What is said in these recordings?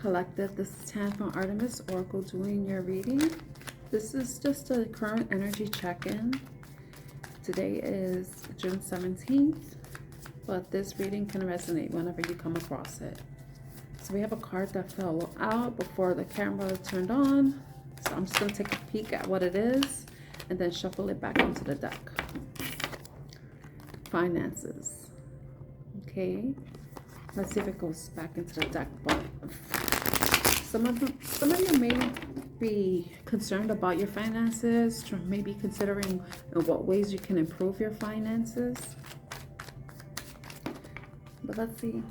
Collective. This is Tan from Artemis Oracle doing your reading. This is just a current energy check-in. Today is June 17th, but this reading can resonate whenever you come across it. So we have a card that fell out before the camera turned on. So I'm just going to take a peek at what it is and then shuffle it back into the deck. Finances. Okay. Let's see if it goes back into the deck. But some of you may be concerned about your finances, maybe considering in what ways you can improve your finances. But let's see.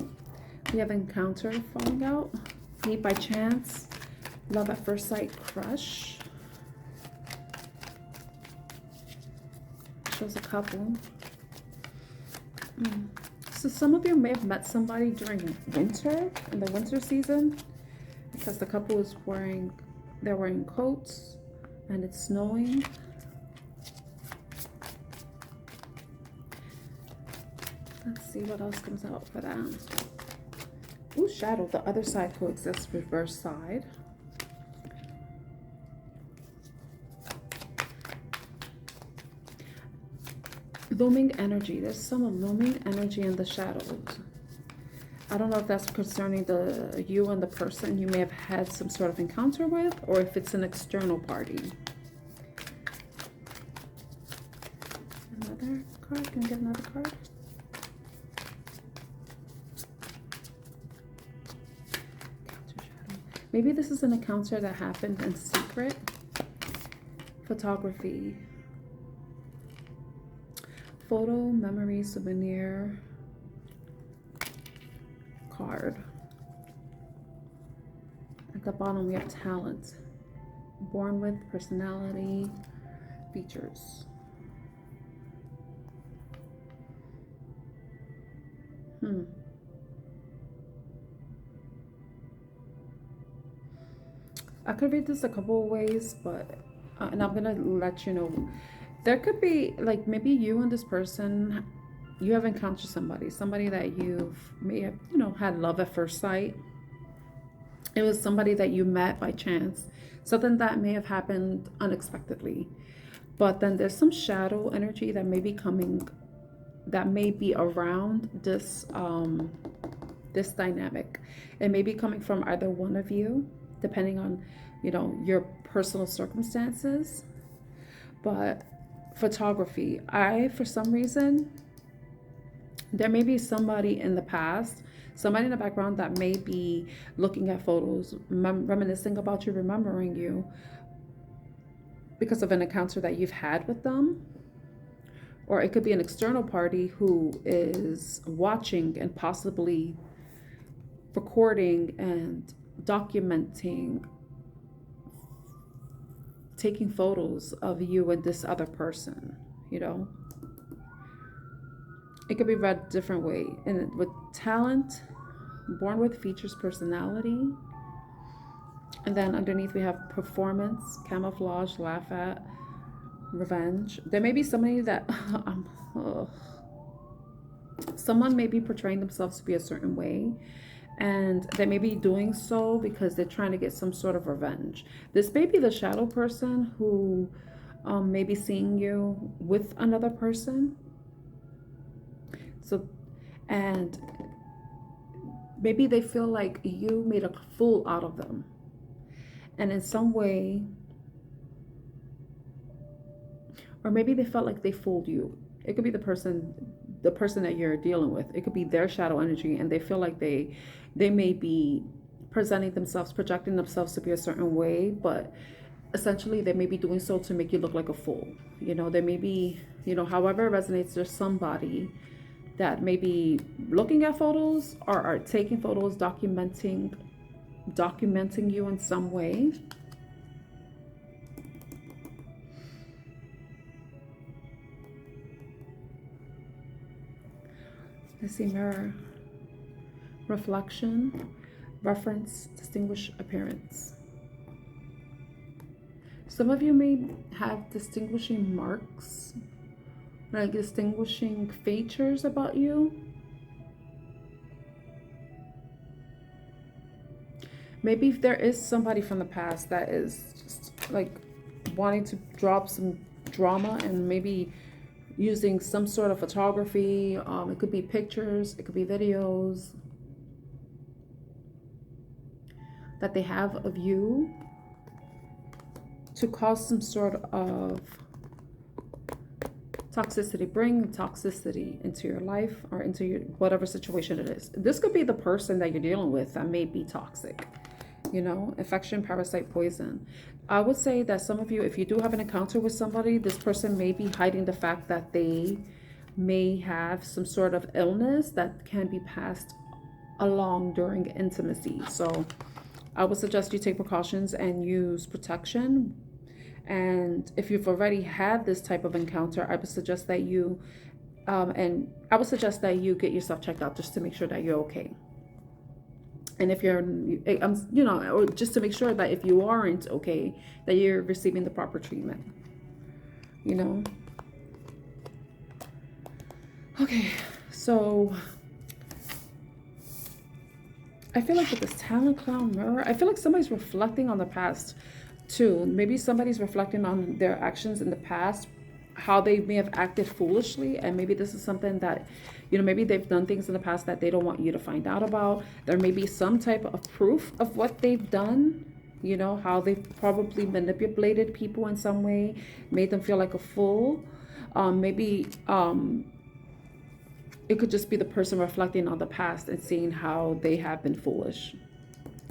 We have encounter falling out, meet by chance, love at first sight, crush. Shows a couple. So some of you may have met somebody during winter, in the winter season, because the couple is they're wearing coats and it's snowing. Let's see what else comes out for that. Ooh, shadow, the other side coexists, reverse side. Looming energy. There's some looming energy in the shadows. I don't know if that's concerning you and the person you may have had some sort of encounter with, or if it's an external party. Another card. Can we get another card? Maybe this is an encounter that happened in secret. Photography. Photo, memory, souvenir, card. At the bottom we have talent. Born with, personality, features. I could read this a couple of ways, but and I'm gonna let you know. There could be, like, maybe you and this person, you have encountered somebody that may have, had love at first sight. It was somebody that you met by chance, something that may have happened unexpectedly. But then there's some shadow energy that may be coming, that may be around this this dynamic. It may be coming from either one of you, depending on, your personal circumstances. But photography, for some reason, there may be somebody in the past, somebody in the background that may be looking at photos, reminiscing about you, remembering you because of an encounter that you've had with them. Or it could be an external party who is watching and possibly recording and documenting, taking photos of you and this other person, It could be read a different way. And with talent, born with, features, personality. And then underneath we have performance, camouflage, laugh at, revenge. There may be somebody that someone may be portraying themselves to be a certain way, and they may be doing so because they're trying to get some sort of revenge. This may be the shadow person who may be seeing you with another person. So, and maybe they feel like you made a fool out of them. And in some way, or maybe they felt like they fooled you. It could be the person that you're dealing with. It could be their shadow energy, and they feel like they may be presenting themselves, projecting themselves to be a certain way, but essentially they may be doing so to make you look like a fool. They may be, however it resonates, there's somebody that may be looking at photos or are taking photos, documenting you in some way. Let's see, mirror, reflection, reference, distinguish appearance. Some of you may have distinguishing marks, like distinguishing features about you. maybe if there is somebody from the past that is just like wanting to drop some drama and maybe using some sort of photography. It could be pictures, it could be videos that they have of you to cause some sort of toxicity. Bring toxicity into your life or into your whatever situation it is. This could be the person that you're dealing with that may be toxic. You know, infection, parasite, poison. I would say that some of you, if you do have an encounter with somebody, this person may be hiding the fact that they may have some sort of illness that can be passed along during intimacy. So I would suggest you take precautions and use protection. And if you've already had this type of encounter, I would suggest that you get yourself checked out just to make sure that you're okay. And if you're, you know, or just to make sure that if you aren't okay, that you're receiving the proper treatment, you know. Okay, so I feel like with this talent clown mirror, I feel like somebody's reflecting on the past too. Maybe somebody's reflecting on their actions in the past, how they may have acted foolishly, and maybe this is something that, you know, maybe they've done things in the past that they don't want you to find out about. There may be some type of proof of what they've done, you know, how they've probably manipulated people in some way, made them feel like a fool. Maybe it could just be the person reflecting on the past and seeing how they have been foolish.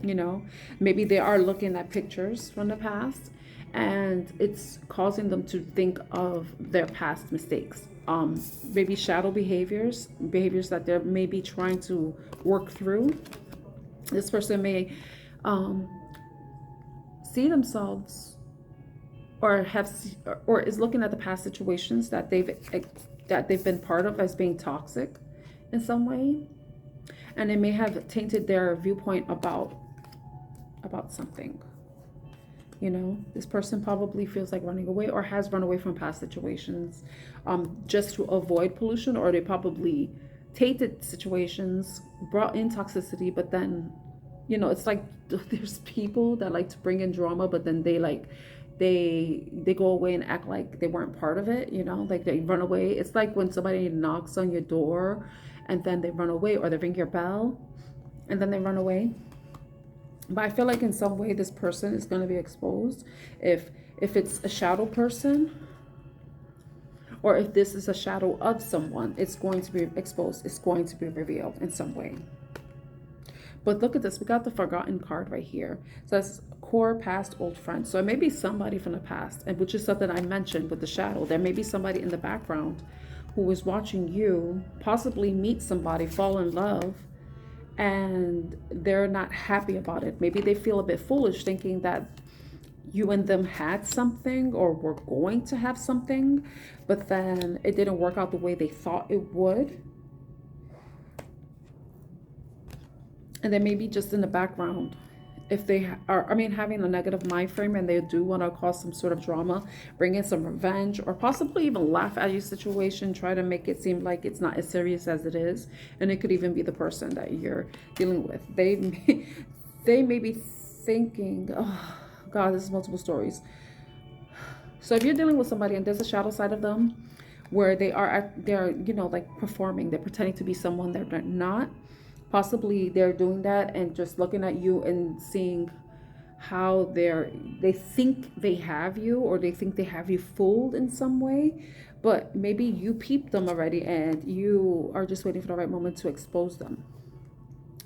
You know, maybe they are looking at pictures from the past and it's causing them to think of their past mistakes. Maybe shadow behaviors that they're maybe trying to work through. This person may see themselves or is looking at the past situations that they've been part of as being toxic in some way, and it may have tainted their viewpoint about something. You know, this person probably feels like running away or has run away from past situations just to avoid pollution, or they probably tainted situations, brought in toxicity, but then, you know, it's like there's people that like to bring in drama, but then they go away and act like they weren't part of it, you know, like they run away. It's like when somebody knocks on your door and then they run away, or they ring your bell and then they run away. But I feel like in some way this person is going to be exposed. If it's a shadow person, or if this is a shadow of someone, it's going to be exposed. It's going to be revealed in some way. But look at this. We got the forgotten card right here. So that's core, past, old friend. So it may be somebody from the past, and which is something I mentioned with the shadow. There may be somebody in the background who is watching you possibly meet somebody, fall in love, and they're not happy about it. Maybe they feel a bit foolish thinking that you and them had something or were going to have something, but then it didn't work out the way they thought it would. And then maybe just in the background, if they are, having a negative mind frame and they do want to cause some sort of drama, bring in some revenge, or possibly even laugh at your situation, try to make it seem like it's not as serious as it is. And it could even be the person that you're dealing with. They may be thinking, oh God, this is multiple stories. So if you're dealing with somebody and there's a shadow side of them where they're like performing, they're pretending to be someone they're not. Possibly they're doing that and just looking at you and seeing how they think they have you, or they think they have you fooled in some way. But maybe you peeped them already and you are just waiting for the right moment to expose them.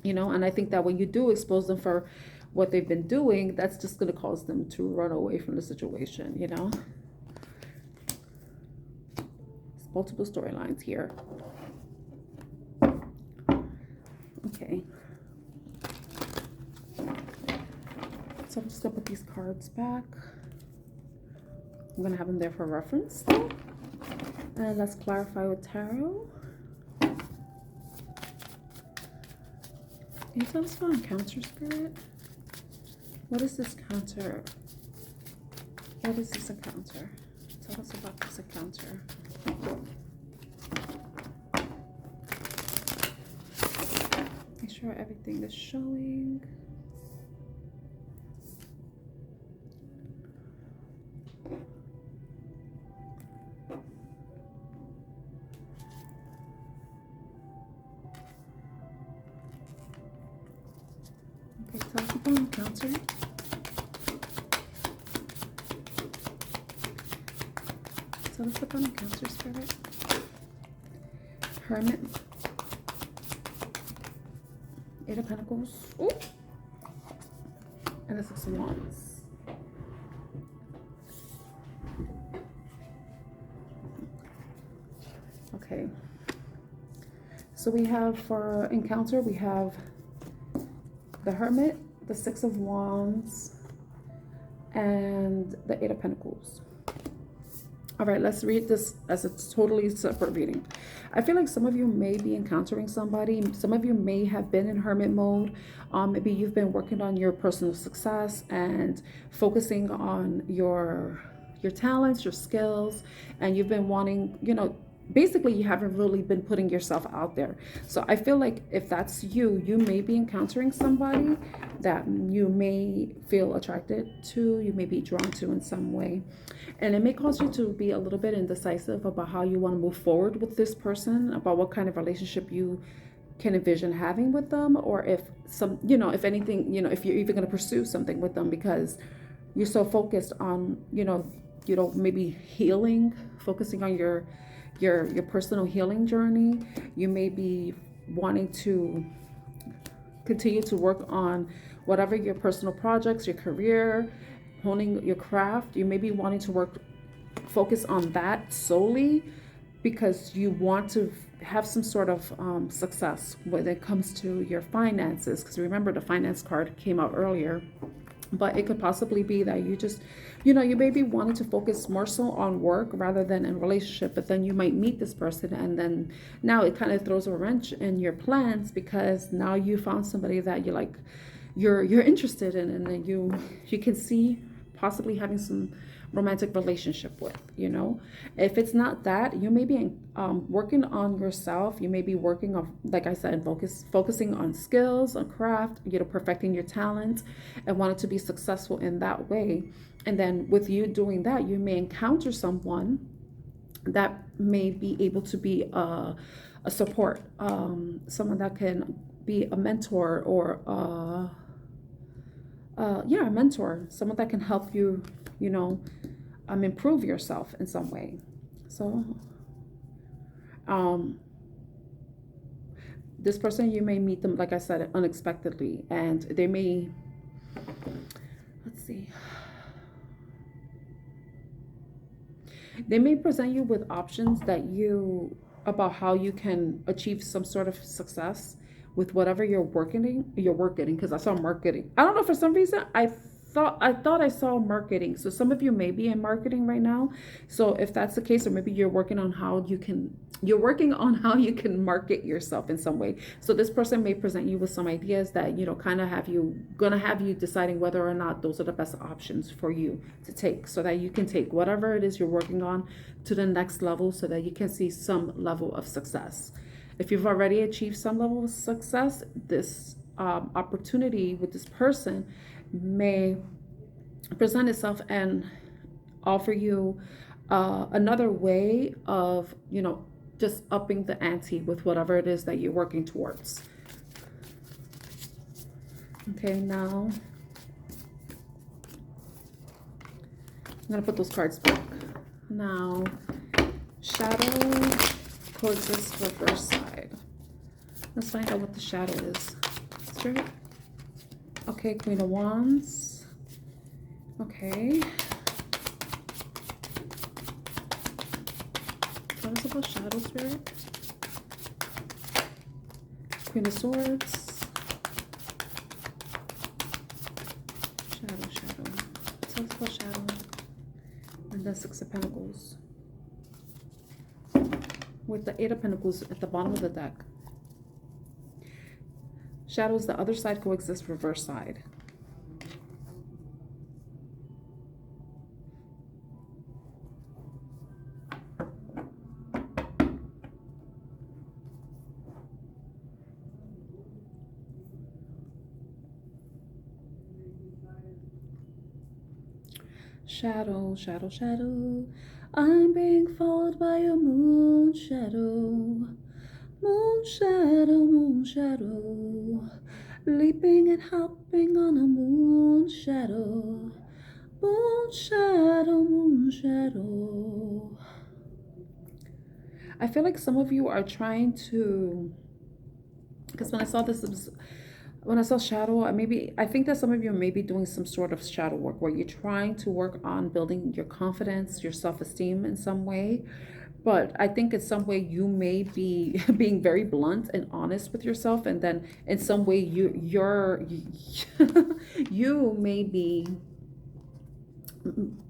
You know, and I think that when you do expose them for what they've been doing, that's just going to cause them to run away from the situation, you know. There's multiple storylines here. Okay, so I'm just gonna put these cards back. I'm gonna have them there for reference though. And let's clarify with tarot. Can you tell us about encounter, Spirit? What is this encounter? What is this encounter? Tell us about this encounter. Make sure everything is showing. up on Cancer. So let's up on Cancer spirit. Hermit. Eight of Pentacles. Ooh. And the Six of Wands. Okay. So we have for Encounter, we have the Hermit, the Six of Wands, and the Eight of Pentacles. All right, let's read this as a totally separate reading. I feel like some of you may be encountering somebody. Some of you may have been in hermit mode. Maybe you've been working on your personal success and focusing on your talents, your skills, and you've been wanting, you know, basically you haven't really been putting yourself out there. So I feel like if that's you, you may be encountering somebody that you may feel attracted to, you may be drawn to in some way. And it may cause you to be a little bit indecisive about how you want to move forward with this person, about what kind of relationship you can envision having with them, or if some, you know, if anything, you know, if you're even going to pursue something with them because you're so focused on, you know, maybe healing, focusing on your personal healing journey. You may be wanting to continue to work on whatever your personal projects, your career, honing your craft. You may be wanting to focus on that solely because you want to have some sort of success when it comes to your finances. Because remember, the finance card came out earlier. But it could possibly be that you just, you know, you may be wanting to focus more so on work rather than in relationship, but then you might meet this person and then now it kind of throws a wrench in your plans because now you found somebody that you like, you're interested in, and then you can see possibly having some romantic relationship with, you know. If it's not that, you may be working on yourself. You may be working on, like I said, focusing on skills, on craft, you know, perfecting your talent and wanting to be successful in that way. And then with you doing that, you may encounter someone that may be able to be a support, someone that can be a mentor or a mentor, someone that can help you, you know, improve yourself in some way. So this person, you may meet them, like I said, unexpectedly, and they may, let's see, they may present you with options about how you can achieve some sort of success with whatever you're working, because I saw marketing. I don't know, for some reason I thought I saw marketing. So some of you may be in marketing right now. So if that's the case, or maybe you're working on how you can market yourself in some way. So this person may present you with some ideas that, you know, kind of have you deciding whether or not those are the best options for you to take, so that you can take whatever it is you're working on to the next level, so that you can see some level of success. If you've already achieved some level of success, this opportunity with this person may present itself and offer you another way of, you know, just upping the ante with whatever it is that you're working towards. Okay, now I'm gonna put those cards back. Now, shadow coexist reverse side. Let's find out what the shadow is. Straight. Okay, Queen of Wands. Okay. Tell us about Shadow Spirit. Queen of Swords. Shadow. Tell us about Shadow. And the Six of Pentacles. With the Eight of Pentacles at the bottom of the deck. Shadows, the other side coexists reverse side. Shadow. I'm being followed by a moon shadow. Moon shadow. Leaping and hopping on a moon shadow. Moon shadow, moon shadow. I feel like some of you are trying to, because when I saw this, when I saw shadow, I think that some of you may be doing some sort of shadow work where you're trying to work on building your confidence, your self-esteem in some way. But I think in some way you may be being very blunt and honest with yourself, and then in some way you may be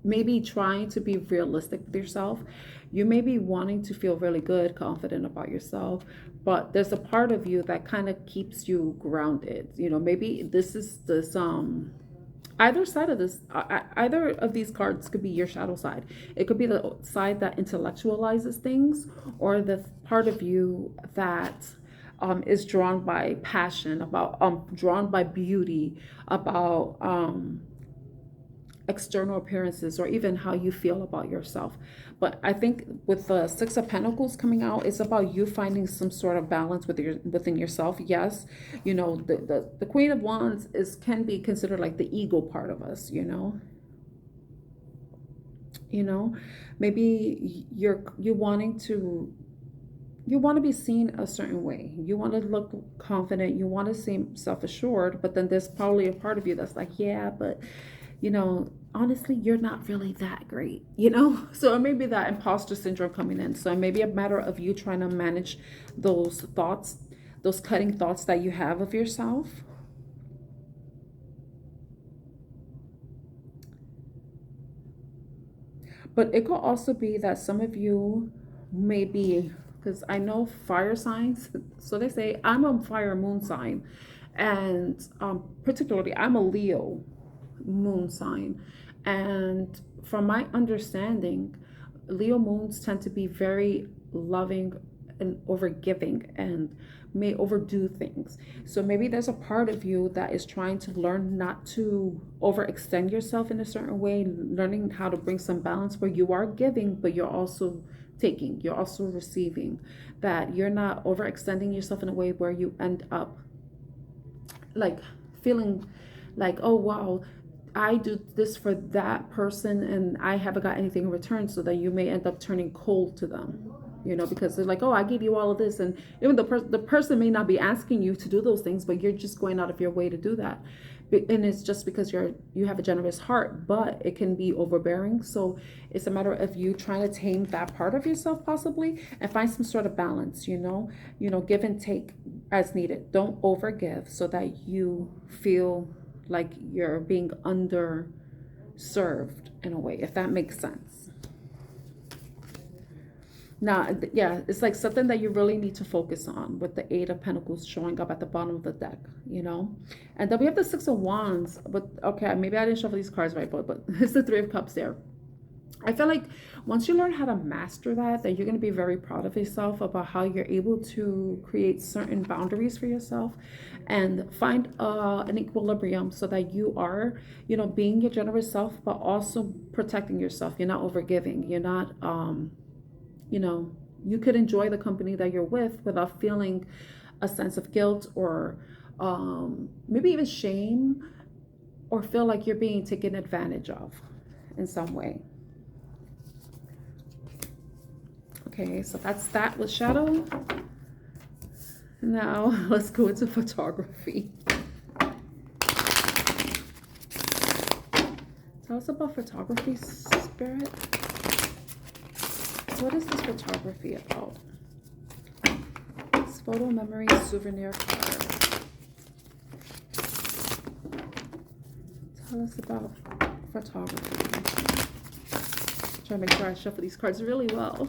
maybe trying to be realistic with yourself. You may be wanting to feel really good, confident about yourself, but there's a part of you that kind of keeps you grounded. Maybe this is this either side of this, either of these cards could be your shadow side. It could be the side that intellectualizes things, or the part of you that is drawn by passion, about drawn by beauty, about external appearances, or even how you feel about yourself. But I think with the Six of Pentacles coming out, it's about you finding some sort of balance within yourself. Yes, the Queen of Wands can be considered like the ego part of us. Maybe you want to be seen a certain way. You want to look confident. You want to seem self-assured. But then there's probably a part of you that's like, yeah, but honestly, you're not really that great, So it may be that imposter syndrome coming in. So it may be a matter of you trying to manage those thoughts, those cutting thoughts that you have of yourself. But it could also be that some of you may be, because I know fire signs, so they say I'm a fire moon sign, and particularly I'm a Leo moon sign. And from my understanding, Leo moons tend to be very loving and overgiving and may overdo things. So maybe there's a part of you that is trying to learn not to overextend yourself in a certain way, learning how to bring some balance where you are giving, but you're also taking, you're also receiving, that you're not overextending yourself in a way where you end up like feeling like, oh wow, I do this for that person and I haven't got anything in return, so that you may end up turning cold to them, because they're like, oh, I gave you all of this, and even the person may not be asking you to do those things, but you're just going out of your way to do that. And it's just because you have a generous heart, but it can be overbearing. So it's a matter of you trying to tame that part of yourself possibly and find some sort of balance, give and take as needed. Don't overgive so that you feel like you're being underserved in a way, if that makes sense. Now, yeah, it's like something that you really need to focus on with the Eight of Pentacles showing up at the bottom of the deck, And then we have the Six of Wands, but okay, maybe I didn't shuffle these cards right, but it's the Three of Cups there. I feel like once you learn how to master that you're going to be very proud of yourself about how you're able to create certain boundaries for yourself and find an equilibrium so that you are, being your generous self, but also protecting yourself. You're not overgiving. You're not, you could enjoy the company that you're with without feeling a sense of guilt or maybe even shame, or feel like you're being taken advantage of in some way. Okay, so that's that with shadow. Now let's go into photography. Tell us about photography, Spirit. What is this photography about? It's photo memory souvenir card. Tell us about photography. I'm trying to make sure I shuffle these cards really well.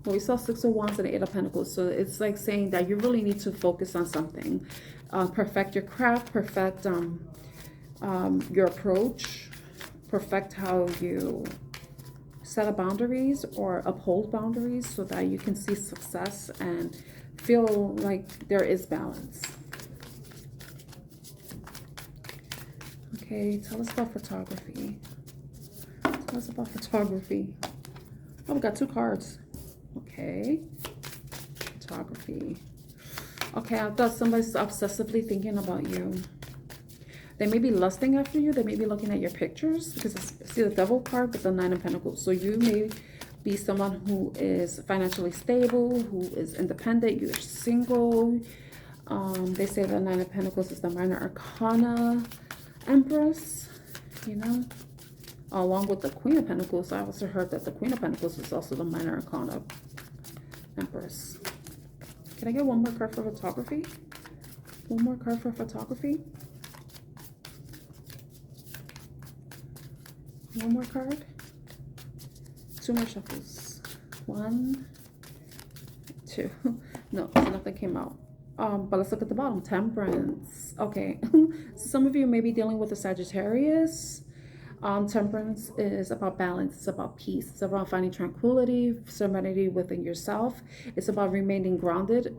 Well, we saw Six of Wands and Eight of Pentacles, so it's like saying that you really need to focus on something, perfect your craft, perfect your approach, perfect how you set up boundaries or uphold boundaries, so that you can see success and feel like there is balance. Okay, tell us about photography. Tell us about photography. Oh, we got two cards. Okay, photography. Okay, I thought somebody's obsessively thinking about you. They may be lusting after you. They may be looking at your pictures because I see the devil card with the 9 of Pentacles. So you may be someone who is financially stable, who is independent. You're single. They say the 9 of Pentacles is the minor arcana empress, you know, along with the Queen of Pentacles. I also heard that the Queen of Pentacles is also the minor arcana empress. Can I get one more card for photography? One more card for photography. One more card. 2 more shuffles. 1, 2. No, so nothing came out. But let's look at the bottom. Temperance. Okay. So some of you may be dealing with a Sagittarius. Temperance is about balance. It's about peace. It's about finding tranquility, serenity within yourself. It's about remaining grounded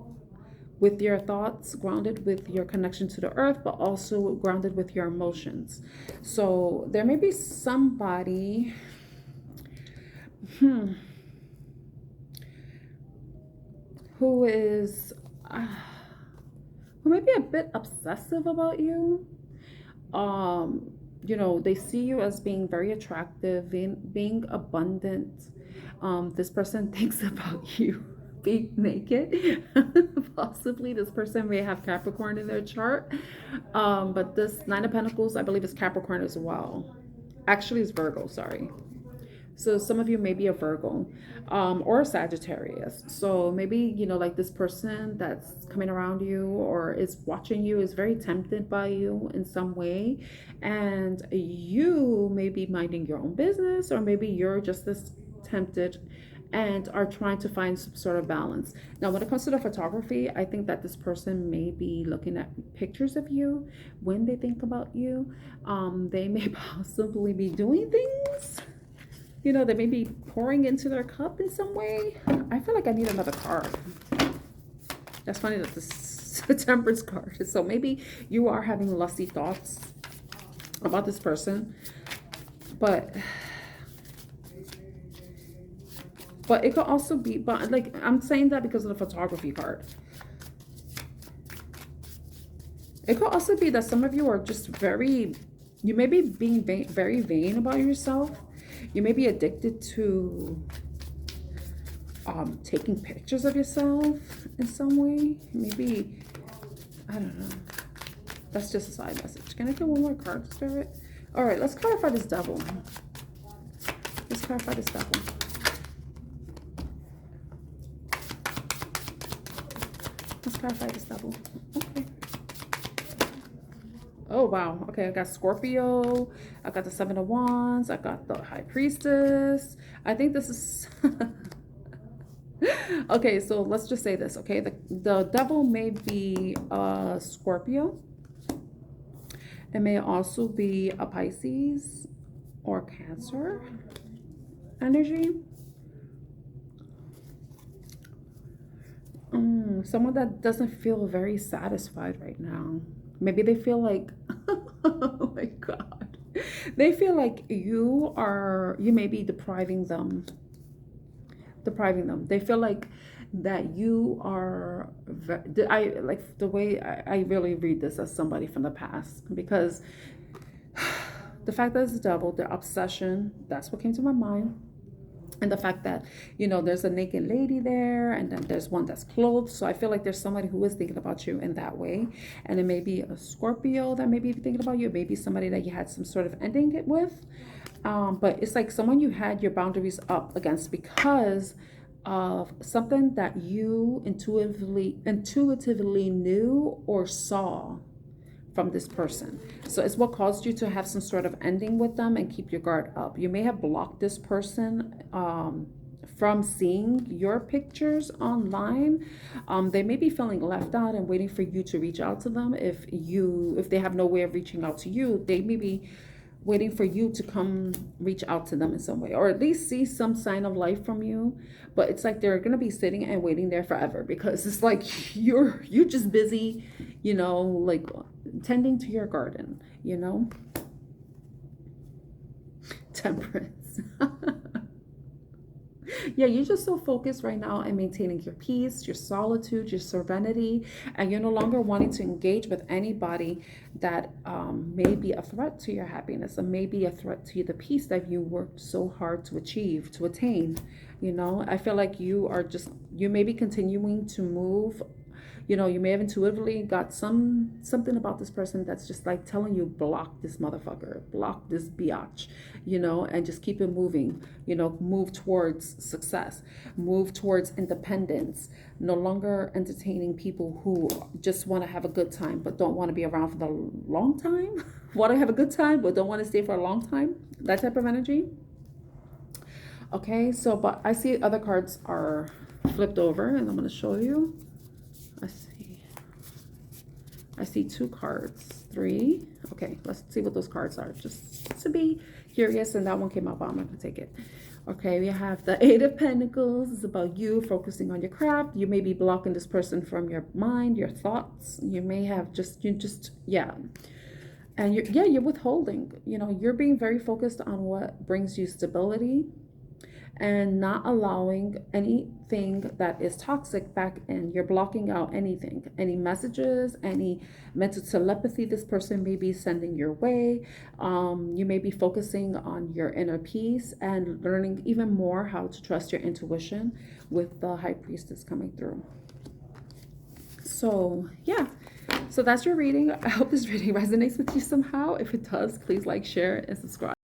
with your thoughts, grounded with your connection to the earth, but also grounded with your emotions. So there may be somebody who is who may be a bit obsessive about you. You know, they see you as being very attractive, being abundant. This person thinks about you being naked. Possibly this person may have Capricorn in their chart. But this 9 of Pentacles, I believe, is Capricorn as well. Actually, it's Virgo, sorry. So some of you may be a Virgo or a Sagittarius. So maybe, you know, like this person that's coming around you or is watching you is very tempted by you in some way. And you may be minding your own business, or maybe you're just as tempted and are trying to find some sort of balance. Now, when it comes to the photography, I think that this person may be looking at pictures of you when they think about you. They may possibly be doing things. You know, they may be pouring into their cup in some way. I feel like I need another card. That's funny that this Temperance card. So maybe you are having lusty thoughts about this person. But it could also be, but like I'm saying that because of the photography card. It could also be that some of you are just you may be being very vain about yourself. You may be addicted to taking pictures of yourself in some way. Maybe, I don't know. That's just a side message. Can I get one more card, Spirit? All right, let's clarify this devil. Let's clarify this devil. Let's clarify this devil. Okay. Oh, wow. Okay, I got Scorpio. I got the 7 of Wands. I got the High Priestess. I think this is... Okay, so let's just say this, okay? The devil may be a Scorpio. It may also be a Pisces or Cancer energy. Someone that doesn't feel very satisfied right now. Maybe they feel like, oh my God, they feel like you may be depriving them. They feel like that you are, I like the way I really read this as somebody from the past, because the fact that it's the devil, the obsession, that's what came to my mind. And the fact that, you know, there's a naked lady there, and then there's one that's clothed. So I feel like there's somebody who is thinking about you in that way. And it may be a Scorpio that may be thinking about you. It may be somebody that you had some sort of ending it with. But it's like someone you had your boundaries up against because of something that you intuitively knew or saw from this person. So it's what caused you to have some sort of ending with them and keep your guard up. You may have blocked this person from seeing your pictures online. They may be feeling left out and waiting for you to reach out to them. If they have no way of reaching out to you, they may be waiting for you to come reach out to them in some way, or at least see some sign of life from you. But it's like they're gonna be sitting and waiting there forever, because it's like you're just busy, you know, like tending to your garden, you know. Temperance. Yeah, you're just so focused right now on maintaining your peace, your solitude, your serenity, and you're no longer wanting to engage with anybody that may be a threat to your happiness, or may be a threat to the peace that you worked so hard to achieve, to attain. You know, I feel like you may be continuing to move. You know, you may have intuitively got something about this person that's just like telling you, block this motherfucker, block this biatch, you know, and just keep it moving. You know, move towards success, move towards independence. No longer entertaining people who just want to have a good time but don't want to be around for the long time. Want to have a good time but don't want to stay for a long time. That type of energy. Okay, so but I see other cards are flipped over, and I'm going to show you. I see two cards, three. Okay, let's see what those cards are, just to be curious. And that one came up, but I'm not gonna take it. Okay, we have the Eight of Pentacles. It's about you focusing on your craft. You may be blocking this person from your mind, your thoughts. You may have yeah. And you're withholding. You know, you're being very focused on what brings you stability, and not allowing anything that is toxic back in. You're blocking out anything, any messages, any mental telepathy this person may be sending your way. You may be focusing on your inner peace and learning even more how to trust your intuition with the High Priestess coming through. So yeah, so that's your reading. I hope this reading resonates with you somehow. If it does, please like, share, and subscribe.